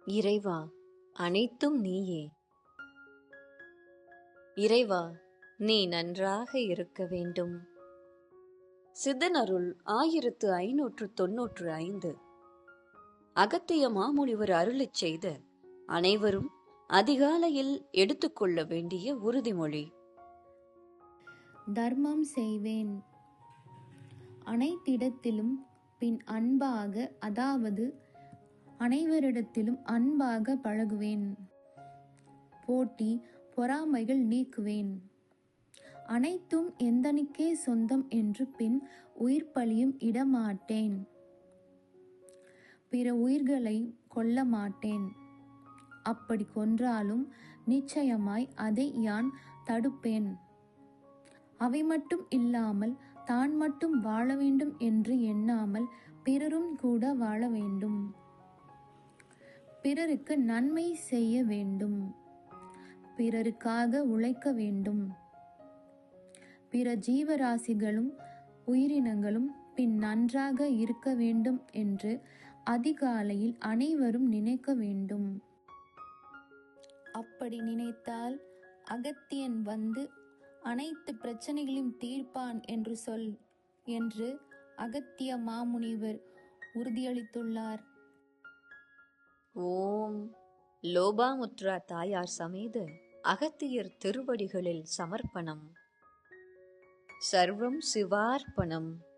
இறைவா, அனைத்தும் நீயே. இறைவா, நீ நன்றாக இருக்க வேண்டும். சித்தனருள் 1595. அகத்திய மாமுனிவர் அருளிச் செய்த அனைவரும் அதிகாலையில் எடுத்துக்கொள்ள வேண்டிய உறுதிமொழி. தர்மம் செய்வேன், அனைத்திடத்திலும் பின் அன்பாக, அதாவது அனைவரிடத்திலும் அன்பாக பழகுவேன். போட்டி பொறாமைகள் நீக்குவேன். அனைத்தும் எந்தனுக்கே சொந்தம் என்று பின் உயிர் பலியும் இடமாட்டேன். பிற உயிர்களை கொல்ல மாட்டேன். அப்படி கொன்றாலும் நிச்சயமாய் அதை யான் தடுப்பேன். அவை மட்டும் இல்லாமல் தான் மட்டும் வாழ வேண்டும் என்று எண்ணாமல் பிறரும் கூட வாழ வேண்டும். பிறருக்கு நன்மை செய்ய வேண்டும். பிறருக்காக உழைக்க வேண்டும். பிற ஜீவராசிகளும் உயிரினங்களும் பின் நன்றாக இருக்க வேண்டும் என்று அதிகாலையில் அனைவரும் நினைக்க வேண்டும். அப்படி நினைத்தால் அகத்தியன் வந்து அனைத்து பிரச்சனைகளையும் தீர்ப்பான் என்று சொல் என்று அகத்திய மாமுனிவர் உறுதியளித்துள்ளார். ஓம் லோபாமுத்ரா தாயார் சமேத அகத்தியர் திருவடிகளில் சமர்ப்பணம். சர்வம் சிவார்ப்பணம்.